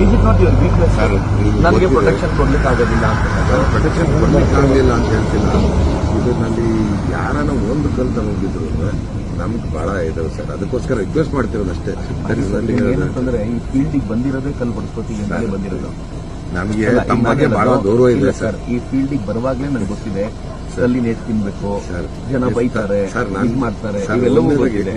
Is it not your weakness, sir? ನನಗೆ protection ಕೊಡ್ಲಿಕ್ಕೆ ಆಗೋದಿಲ್ಲ ಅಂತ ಪ್ರೊಟೆಕ್ಷನ್ ಕೊಡ್ಲಿಕ್ಕೆ ಆಗಲಿಲ್ಲ ಅಂತ ಹೇಳ್ತಿಲ್ಲ. ಇದರಲ್ಲಿ ಯಾರನ್ನ ಒಂದು ಕಲ್ ತಗೊಂಡಿದ್ರು ನಮ್ಗೆ ಬಹಳ ಇದಾವೆ ಸರ್. ಅದಕ್ಕೋಸ್ಕರ ರಿಕ್ವೆಸ್ಟ್ ಮಾಡ್ತಿರೋದು ಅಷ್ಟೇ. ಏನಂತಂದ್ರೆ ಈ ಫೀಲ್ಡಿಗೆ ಬಂದಿರೋದೇ ಕಲ್ ಬಡಿಸ್ಕೋತೀವಿ ಬಂದಿರೋದು. ನಮಗೆ ತಮ್ಮ ಬಗ್ಗೆ ಬಹಳ ಗೌರವ ಇದೆ ಸರ್. ಈ ಫೀಲ್ಡಿಗೆ ಬರುವಾಗಲೇ ನನಗೆ ಗೊತ್ತಿದೆ ಅಲ್ಲಿ ನೇಟ್ ತಿನ್ಬೇಕು, ಜನ ಬೈತಾರೆ, ಮಾಡ್ತಾರೆ, ಇವೆಲ್ಲವೂ ಗೊತ್ತಿದೆ.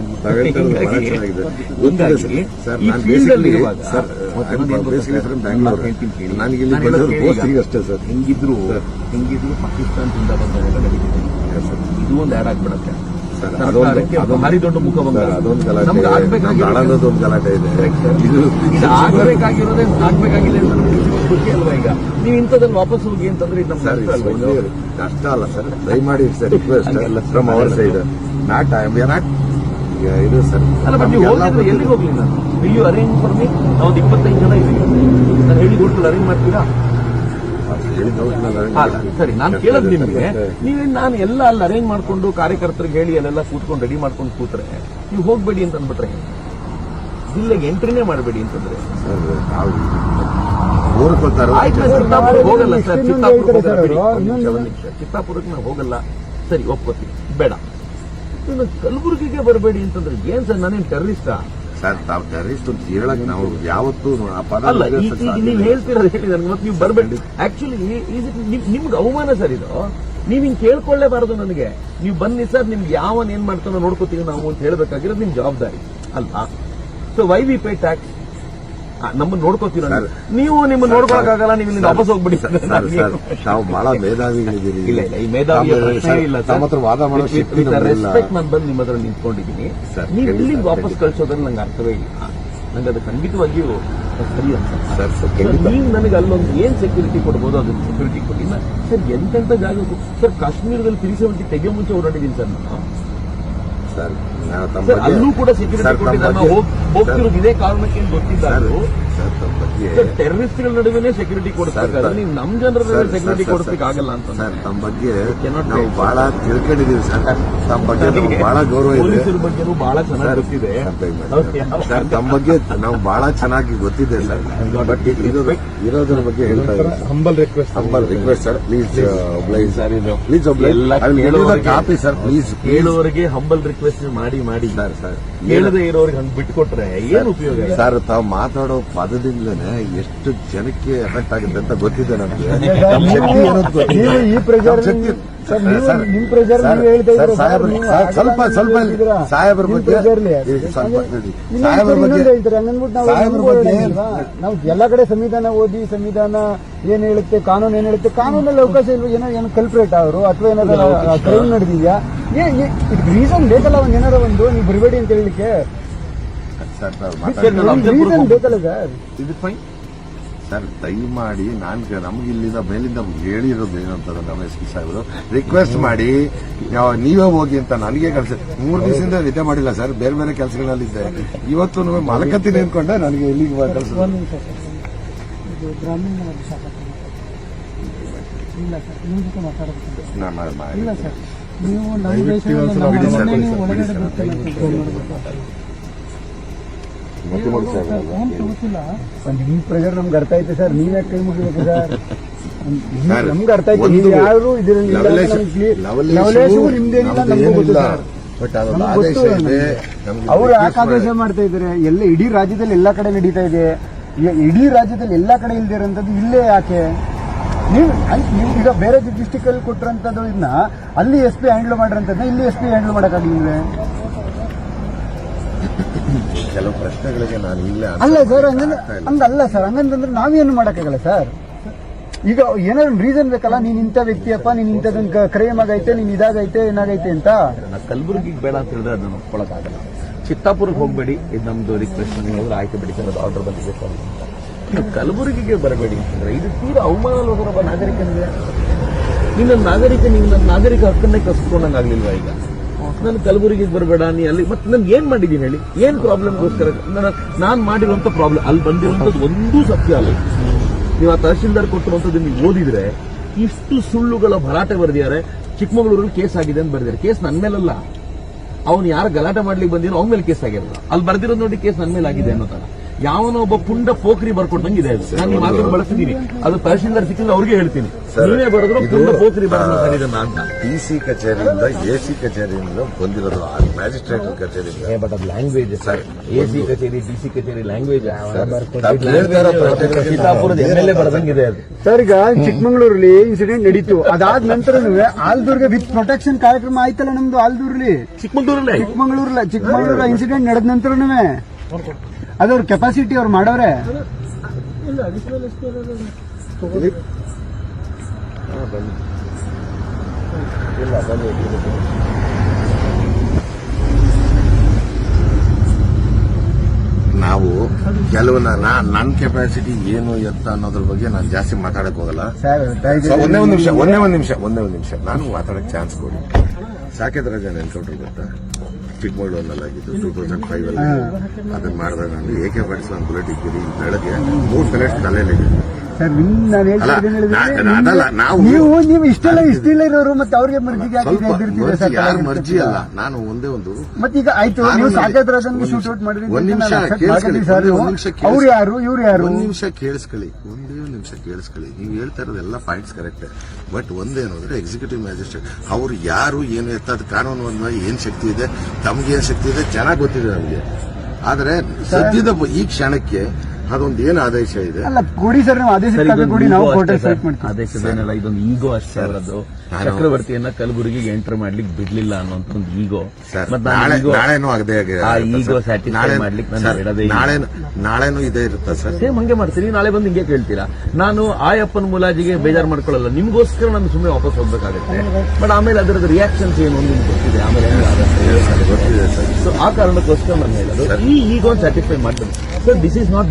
ಅಷ್ಟೇ ಸರ್. ಹೆಂಗಿದ್ರು ಪಾಕಿಸ್ತಾನದಿಂದ ಬಂದಾಗ ನಡೀತಿದೆ. ಇದು ಒಂದು ಆಡ್ ಆಗ್ಬಿಡತ್ತೆ. ಭಾರಿ ದೊಡ್ಡ ಮುಖಭಂಗ. ಅದೊಂದು ಗಲಾಟೆ ಇದೆ. ಆಗ್ಬೇಕಾಗಿರೋದೇ ಆಗ್ಬೇಕಾಗಿದೆ ಖುಷಿ ಅಲ್ವಾ? ಈಗ ನೀವು ಇಂಥದ್ದಲ್ಲಿ ವಾಪಸ್ ಹೋಗಿ ಅಂತಂದ್ರೆ ಇದು ನಮ್ಮ ಕಷ್ಟ ಅಲ್ಲ ಸರ್. ದಯಮಾಡಿ request from our side. Not I am not ಇದು ಸರ್. ಅಲ್ಲ, ಬಟ್ ನೀವು ಹೋಗಿದ್ರೆ ಎಲ್ಲಿಗೆ ಹೋಗ್ಲಿ? ನಾನು ಇಲ್ಲಿ ಅರೇಂಜ್ ಫಾರ್ ಮೀ ನಾವು 25 ಜನ ಇದ್ದೀವಿ. ನಾನು ಹೇಳಿ ಕೊಟ್ಟು ಅರೇಂಜ್ ಮಾಡ್ತೀರಾ? ಸರಿ, ನಾನು ಕೇಳೋದು ನಿಮಗೆ, ನಾನು ಎಲ್ಲ ಅಲ್ಲಿ ಅರೇಂಜ್ ಮಾಡ್ಕೊಂಡು ಕಾರ್ಯಕರ್ತರಿಗೆ ಹೇಳಿ ಅಲ್ಲೆಲ್ಲ ಕೂತ್ಕೊಂಡು ರೆಡಿ ಮಾಡ್ಕೊಂಡು ಕೂತ್ರೆ ನೀವು ಹೋಗ್ಬೇಡಿ ಅಂತ ಅಂದ್ಬಿಟ್ರೆ ಜಿಲ್ಲೆಗೆ ಎಂಟ್ರಿನೇ ಮಾಡಬೇಡಿ ಅಂತಂದ್ರೆ ಹೋಗಲ್ಲ ಸರ್. ಚಿತ್ತಾಪುರಕ್ಕೆ ನಾವು ಹೋಗಲ್ಲ, ಸರಿ ಒಪ್ಕೋತೀವಿ, ಬೇಡ. ಕಲಬುರಗಿಗೆ ಬರಬೇಡಿ ಅಂತಂದ್ರೆ ಏನ್ ಸರ್? ನಾನೇನು ಟೆರರಿಸ್ಟಾ ಸರ್? ತಾವು ಟೆರರಿಸ್ಟ್ ಅಂತ ಹೇಳಕ್ ನಾವು ಯಾವತ್ತೂ ಅಲ್ಲ. ಈಗ ನೀವು ಹೇಳ್ತಿರೋದು ಹೇಳಿ ನನಗೆ, ಮತ್ತೆ ನೀವು ಬರಬೇಡಿ. ಆಕ್ಚುಲಿ ನಿಮ್ಗೆ ಅವಮಾನ ಸರ್ ಇದು. ನೀವ್ ಹಿಂಗ್ ಕೇಳ್ಕೊಳ್ಳೇಬಾರದು ನನಗೆ. ನೀವು ಬನ್ನಿ ಸರ್, ನಿಮ್ಗೆ ಯಾವನ್ ಏನ್ ಮಾಡ್ತಾನೋ ನೋಡ್ಕೋತೀವಿ ನಾವು ಅಂತ ಹೇಳ್ಬೇಕಾಗಿರೋದು ನಿಮ್ ಜವಾಬ್ದಾರಿ ಅಲ್ಲ. So why we pay tax? ನಮ್ಮನ್ನ ನೋಡ್ಕೋತೀರ ನೀವು. ನಿಮ್ಮನ್ನ ನೋಡ್ಕೊಳಕ್ಕಾಗಲ್ಲ, ನೀವು ಇಲ್ಲಿ ವಾಪಸ್ ಹೋಗ್ಬಿಡಿ. ನಾವು ಬಹಳ ಮೇಧಾವಿಗಳಿದ್ದೀರಿ. ಇಲ್ಲ, ಈ ಮೇಧಾವಿ ಇಲ್ಲ ಸರ್. ವಾದ ಮಾಡೋ ರೆಸ್ಪೆಕ್ಟ್ ನಾನು ಬಂದು ನಿಮ್ಮ ಹತ್ರ ನಿಂತ್ಕೊಂಡಿದ್ದೀನಿ. ನೀವು ಇಲ್ಲಿಗೆ ವಾಪಸ್ ಕಳ್ಸೋದ್ರಲ್ಲಿ ನಂಗೆ ಅರ್ಥವೇ ಇಲ್ಲ. ನಂಗೆ ಅದು ಖಂಡಿತವಾಗಿಯೂ ಸರಿ ಅಂತ. ನೀವು ನನಗೆ ಅಲ್ಲೊಂದು ಏನ್ ಸೆಕ್ಯೂರಿಟಿ ಕೊಡ್ಬೋದು ಅದನ್ನ ಸೆಕ್ಯೂರಿಟಿ ಕೊಟ್ಟಿಲ್ಲ ಸರ್. ಎಂತೆಂಥ ಜಾಗಕ್ಕೂ ಸರ್, ಕಾಶ್ಮೀರದಲ್ಲಿ 370 ತೆಗೆ ಮುಂಚೆ ಓಡಾಡಿದ್ದೀನಿ ಸರ್ ನಾನು. ಅಲ್ಲೂ ಕೂಡ ಸೆಕ್ಯೂರಿಟಿ ಕೊಟ್ಟಿದ್ದಾರೆ. ಹೋಗ್ತಿರೋದು ಇದೇ ಕಾರಣಕ್ಕೆ ಗೊತ್ತಿದ್ದಾರೆ. ಟೆರರಿಸ್ಟ್ಗಳ ನಡುವೆ ಸೆಕ್ಯೂರಿಟಿ ಕೊಡ್ತಾರೆ. ನೀವು ನಮ್ ಜನರ ಸೆಕ್ಯೂರಿಟಿ ಕೊಡ್ಲಿಕ್ಕೆ ಆಗಲ್ಲ ಅಂತ. ಸರ್, ತಮ್ಮ ಬಗ್ಗೆ ನಾವು ಬಹಳ ತಿಳ್ಕೊಂಡಿದೀವಿ ಸರ್. ತಮ್ಮ ಬಗ್ಗೆ ಬಹಳ ಗೌರವ ಇದೆ. ಪೊಲೀಸರ ಬಗ್ಗೆನೂ ಬಹಳ ಚೆನ್ನಾಗಿ ಗೊತ್ತಿದೆ ಸರ್. ತಮ್ಮ ಬಗ್ಗೆ ನಾವು ಬಹಳ ಚೆನ್ನಾಗಿ ಗೊತ್ತಿದೆ ಸರ್. ಬಟ್ ಇರೋದ್ರ ಬಗ್ಗೆ ಹೇಳ್ತಾ ಇದ್ದಾರೆ. Humble request sir, please copy sir, please. ಕೇಳುವವರಿಗೆ ಹಂಬಲ್ ರಿಕ್ವೆಸ್ಟ್ ಮಾಡಿ ಸರ್. ಕೇಳದೆ ಇರೋರಿಗೆ ಹಂಗೆ ಬಿಟ್ಕೊಟ್ರೆ ಏನು ಉಪಯೋಗ ಸರ್? ತಾವು ಮಾತಾಡೋ ಪದದಿಂದಲೇ ಎಷ್ಟು ಜನಕ್ಕೆ ಎಫೆಕ್ಟ್ ಆಗುತ್ತೆ ಅಂತ ಗೊತ್ತಿದೆ ನಮಗೆ. ಸಾಹೇಬ್ರ ಬಗ್ಗೆ ನಾವು ಎಲ್ಲ ಕಡೆ ಸಂವಿಧಾನ ಓದಿ, ಸಂವಿಧಾನ ಏನ್ ಹೇಳುತ್ತೆ, ಕಾನೂನು ಏನ್ ಹೇಳುತ್ತೆ, ಕಾನೂನಲ್ಲಿ ಅವಕಾಶ ಇಲ್ವ? ಏನೋ ಕಲ್ಪ್ರೇಟ್ ಅವರು ಅಥವಾ ಏನಾದ್ರು ಕ್ರೈಮ್ ನಡೆದಿದ್ಯಾ? ರೀಸನ್ ಬೇಕಲ್ಲ, ಒಂದ್ ಏನಾರ ಒಂದು ನೀವು ಬರಬೇಡಿ ಅಂತ ಹೇಳಲಿಕ್ಕೆ ರೀಸನ್ ಬೇಕಲ್ಲ ಸರ್. ಇದು ಫೈನ್ ಸರ್. ದಯಮಾಡಿ ನಮ್ಗೆ ಇಲ್ಲಿಂದ ಮೇಲಿಂದ ಹೇಳಿರೋದು ಏನಂತಂದ್ರೆ ನಮ್ಮ ಎಸ್ ಪಿ ಸಾಹೇಬರು ರಿಕ್ವೆಸ್ಟ್ ಮಾಡಿ ನೀವೇ ಹೋಗಿ ಅಂತ ನನಗೆ ಕಳ್ಸಿ. 3 ದಿವಸದಿಂದ ನಿದ್ದೆ ಮಾಡಿಲ್ಲ ಸರ್, ಬೇರೆ ಬೇರೆ ಕೆಲಸಗಳಲ್ಲಿದ್ದೆ. ಇವತ್ತು ಮಲಕತ್ತೀನಿ ಅನ್ಕೊಂಡೆ ನನಗೆ ಇಲ್ಲಿಗೆ ಕಳ್ಸಿದ್ರು. ನಿಮ್ ಪ್ರೆಷರ್ ನಮ್ಗೆ ಅರ್ಥ ಐತೆ ಸರ್. ನೀವ್ ಯಾಕೆ ಕೈ ಮುಗಿಬೇಕು ಸರ್? ನಮ್ಗೆ ಅರ್ಥ ಐತೆ. ನೀವು ಯಾರು ನಿಮ್ದೇನಿಲ್ಲ, ನಮ್ಗೂ ಗೊತ್ತು ಸರ್. ಅವ್ರು ಯಾಕೆ ಆದೇಶ ಮಾಡ್ತಾ ಇದಾರೆ? ಎಲ್ಲ ಇಡೀ ರಾಜ್ಯದಲ್ಲಿ ಎಲ್ಲಾ ಕಡೆ ನಡೀತಾ ಇದೆ. ಇಡೀ ರಾಜ್ಯದಲ್ಲಿ ಎಲ್ಲಾ ಕಡೆ ಇಲ್ದಿರೋಂಥದ್ದು ಇಲ್ಲೇ ಯಾಕೆ? ನೀವು ಈಗ ಬೇರೆ ಡಿಸ್ಟಿಕ್ ಅಲ್ಲಿ ಕೊಟ್ಟಿರೋಂಥದ್ದು ಇದನ್ನ ಅಲ್ಲಿ SP ಹ್ಯಾಂಡಲ್ ಮಾಡಿರೋಂಥದ್ದನ್ನ ಇಲ್ಲಿ SP ಹ್ಯಾಂಡಲ್ ಮಾಡಕ್ಕಾಗಿಲ್ವೇ? ಕೆಲವು ಪ್ರಶ್ನೆಗಳಿಗೆ ನಾನು ಇಲ್ಲ ಅಲ್ಲ ಸರ್, ಹಂಗಲ್ಲ ಸರ್. ಹಂಗಂತಂದ್ರೆ ನಾವೇನು ಮಾಡಕ್ಕಾಗಲ್ಲ ಸರ್. ಈಗ ಏನಾದ್ರು ರೀಸನ್ ಬೇಕಲ್ಲ. ನೀನ್ ಇಂಥ ವ್ಯಕ್ತಿಯಪ್ಪ, ನೀನ್ ಇಂಥದನ್ನ ಕ್ರೈಮ್ ಆಗೈತೆ, ನೀನ್ ಇದಾಗೈತೆ, ಏನಾಗೈತೆ ಅಂತ. ಕಲಬುರಗಿಗೆ ಬೇಡ ಅಂತ ಹೇಳಿದ್ರೆ ಅದನ್ನ ಒಪ್ಕೊಳಕ್ಕಾಗಲ್ಲ. ಚಿತ್ತಾಪುರಕ್ಕೆ ಹೋಗ್ಬೇಡಿ, ಇದು ನಮ್ದು ರಿಕ್ವೆಸ್ಟ್. ನೀವು ಆಯ್ಕೆ ಬಿಡಿ ಸರ್, ಅದು ಆರ್ಡರ್ ಬಂದಿದೆ. ನೀವು ಕಲಬುರಗಿಗೆ ಬರಬೇಡಿ ಅಂತಂದ್ರೆ ಇದು ತೀರಾ ಅವಮಾನ ಅಲ್ವ ನಾಗರಿಕನಿಗೆ? ನೀನು ನನ್ನ ನಾಗರಿಕ ಹಕ್ಕನ್ನೇ ಕಸ್ಕೊಂಡಂಗಾಗ್ಲಿಲ್ವಾ? ಈಗ ನಾನು ಕಲಬುರಗಿಗೆ ಬರಬೇಡ, ನೀ ಅಲ್ಲಿ ಮತ್ತೆ ನನ್ಗೆ ಏನ್ ಮಾಡಿದ್ದೀನಿ ಹೇಳಿ? ಏನ್ ಪ್ರಾಬ್ಲಮ್ಗೋಸ್ಕರ ನಾನು ಮಾಡಿರುವಂತ ಪ್ರಾಬ್ಲಮ್? ಅಲ್ಲಿ ಬಂದಿರುವಂತದ್ದು ಒಂದೂ ಸತ್ಯ ಅಲ್ಲ. ನೀವು ಆ ತಹಶೀಲ್ದಾರ್ ಕೊಟ್ಟಿರುವಂತದ್ದು ನೀವು ಓದಿದ್ರೆ ಇಷ್ಟು ಸುಳ್ಳುಗಳ ಭರಾಟೆ ಬರೆದಿದ್ದಾರೆ. ಚಿಕ್ಕಮಗಳೂರಲ್ಲಿ ಕೇಸ್ ಆಗಿದೆ ಅಂತ ಬರ್ದಿದ್ದಾರೆ. ಕೇಸ್ ನನ್ನ ಮೇಲಲ್ಲ, ಅವ್ನು ಯಾರು ಗಲಾಟೆ ಮಾಡ್ಲಿಕ್ಕೆ ಬಂದಿರೋ ಅವ್ನ ಮೇಲೆ ಕೇಸ್ ಆಗಿರಲ್ಲ. ಅಲ್ಲಿ ಬರ್ದಿರೋದು ನೋಡಿ ಕೇಸ್ ನನ್ನ ಮೇಲೆ ಆಗಿದೆ ಅನ್ನೋ ತರ ಯಾವನೋ ಒಬ್ಬ ಪುಂಡ ಪೋಖ್ರಿ ಬರ್ಕೊಟ್ಟಂಗೆ ಇದೆ. ನಾನು ಈ ಮಾತನ್ನು ಬಳಸ್ತಿದ್ದೀನಿ, ಅದು ತಹಶೀಲ್ದಾರ್ ಸಿಕ್ಕಿದ್ರೆ ಅವ್ರಿಗೆ ಹೇಳ್ತೀನಿ, ನೀವೇ ಬರೆದ್ರು ಪುಂಡ ಪೋಖ್ರಿ ಬರೋದಿಲ್ಲ ಅಂತ. ಡಿಸಿ ಕಚೇರಿಯಿಂದ ಎಸಿ ಕಚೇರಿಯಿಂದ ಬಂದಿರೋದು ಮ್ಯಾಜಿಸ್ಟ್ರೇಟ್ ಕಚೇರಿಯಿಂದ. ಬಟ್ ಅದು ಲ್ಯಾಂಗ್ವೇಜ್ ಸರ್, ಎಸಿ ಕಚೇರಿ ಡಿಸಿ ಕಚೇರಿ ಲ್ಯಾಂಗ್ವೇಜ್ ಸೀತಾಪುರದ MLA ಬರದಂಗಿದೆ ಅದು. ಸರ್ ಈಗ ಚಿಕ್ಕಮಗಳೂರಲ್ಲಿ ಇನ್ಸಿಡೆಂಟ್ ನಡೀತು, ಅದಾದ ನಂತರನೂ ಆಲ್ದೂರ್ಗೆ ವಿತ್ ಪ್ರೊಟೆಕ್ಷನ್ ಕಾರ್ಯಕ್ರಮ ಆಯ್ತಲ್ಲ ನಮ್ದು ಆಲ್ದೂರ್ಲಿ. ಚಿಕ್ಕಮಗಳೂರ ಇನ್ಸಿಡೆಂಟ್ ನಡೆದ ನಂತರನೂ ಅದವ್ರ ಕೆಪಾಸಿಟಿ ಅವ್ರು ಮಾಡವ್ರೆ. ನಾವು ಕೆಲವು ನನ್ನ ಕೆಪಾಸಿಟಿ ಏನು ಎತ್ತ ಅನ್ನೋದ್ರ ಬಗ್ಗೆ ನಾನು ಜಾಸ್ತಿ ಮಾತಾಡಕ್ ಹೋಗಲ್ಲ. ಒಂದೇ ಒಂದು ನಿಮಿಷ ನಾನು ಮಾತಾಡಕ್ ಚಾನ್ಸ್ ಕೊಡಿ. ಸಾಕೇತ್ ರಾಜನ್ ಎನ್ಕೌಂಟರ್ ಗೊತ್ತಾ? ಚಿಕ್ಕಮಗಳೂರಿನಲ್ಲಾಗಿದ್ದು 2005 ಅಲ್ಲಿ. ಅದನ್ನ ಮಾಡಿದಾಗ ನಾನು AK-47 ಬುಲೆಟ್ ಇದ್ದೀರಿ ಬೆಳಗ್ಗೆ 3 ಪೆಲೆಟ್ ತಲೆಯಲ್ಲಿ. ಸರ್ ನಾನು ಅದಲ್ಲ, ನಾವು ನೀವು ಇಷ್ಟೆಲ್ಲ ಇರೋರು ಮತ್ತೆ ಅವ್ರಿಗೆ ಮರ್ಜಿಗೆ ಯಾರ ಮರ್ಜಿ ಅಲ್ಲ, ನಾನು ಒಂದೇ ಒಂದು ಮತ್ತೀಗ ಆಯ್ತು, ನೀವು ಸಾಕೇತ್ ರಾಜನ್ಗೆ ಶೂಟ್ ಔಟ್ ಮಾಡಿದ್ರಿ. ಒಂದ್ ನಿಮಿಷ ಅವ್ರು ಯಾರು ಇವ್ರು ಯಾರು? ಒಂದೇ ನಿಮಿಷ ಕೇಳಿಸ್ಕೊಳ್ಳಿ. ನೀವು ಹೇಳ್ತಾ ಇರೋದು ಎಲ್ಲ ಪಾಯಿಂಟ್ಸ್ ಕರೆಕ್ಟ್. ಬಟ್ ಒಂದೇನು ಅಂದ್ರೆ ಎಕ್ಸಿಕ್ಯೂಟಿವ್ ಮ್ಯಾಜಿಸ್ಟ್ರೇಟ್ ಅವ್ರು ಯಾರು ಏನು ಎತ್ತದ ಕಾನೂನು ಒಂದ ಏನ್ ಶಕ್ತಿ ಇದೆ, ತಮ್ಗೇನ್ ಶಕ್ತಿ ಇದೆ ಚೆನ್ನಾಗಿ ಗೊತ್ತಿದೆ ನಮಗೆ. ಆದ್ರೆ ಸದ್ಯದ ಈ ಕ್ಷಣಕ್ಕೆ ಅದೊಂದು ಏನು ಆದೇಶ ಇದೆ ಅಲ್ಲ ಕೊಡಿ ಸರ್, ನಾವು ಆದೇಶ ಕೊಡಿ, ನಾವು ಕೋರ್ಟ್ ಸೈಟ್ ಮಾಡ್ತೀವಿ. ಆದೇಶದೇನಲ್ಲ, ಇದೊಂದು ಈಗೋ ಅಷ್ಟೇ ಅವರದ್ದು. ಚಕ್ರವರ್ತಿಯನ್ನ ಕಲಬುರಗಿಗೆ ಎಂಟರ್ ಮಾಡ್ಲಿಕ್ಕೆ ಬಿಡ್ಲಿಲ್ಲ ಅನ್ನೋಂತ ಒಂದು ಈಗೋ. ನಾಳೆನೂ ಆಗದೆ ಈಗೋ ಸ್ಯಾಟಿಸ್ಫೈ ಮಾಡ್ಲಿಕ್ಕೆ ನಾನು ಬಿಡೋದೇ ಇಲ್ಲ. ನಾಳೆನೂ ಇದೇ ಇರುತ್ತೆ ಸರ್. ಸೇಮ್ ಹಂಗೆ ಮಾಡ್ತೀರಿ. ನಾಳೆ ಬಂದು ಹಿಂಗೆ ಕೇಳ್ತೀರಾ. ನಾನು ಆಯಪ್ಪನ ಮುಲಾಜಿಗೆ ಬೇಜಾರು ಮಾಡ್ಕೊಳ್ಳಲ್ಲ, ನಿಮ್ಗೋಸ್ಕರ ನಾನು ಸುಮ್ಮನೆ ವಾಪಸ್ ಹೋಗ್ಬೇಕಾಗುತ್ತೆ. ಬಟ್ ಆಮೇಲೆ ಅದರದ ರಿಯಾಕ್ಷನ್ಸ್ ಏನು ಒಂದು ಗೊತ್ತಿದೆ, ಆಮೇಲೆ ಗೊತ್ತಿದೆ ಸರ್. ಸೊ ಆ ಕಾರಣಕ್ಕೋಸ್ಕರ ನಾನು ಹೇಳೋದು ಈ ಈಗೋ ಸ್ಯಾಟಿಸ್ಫೈ ಮಾಡ್ತೀನಿ ಸರ್. This is not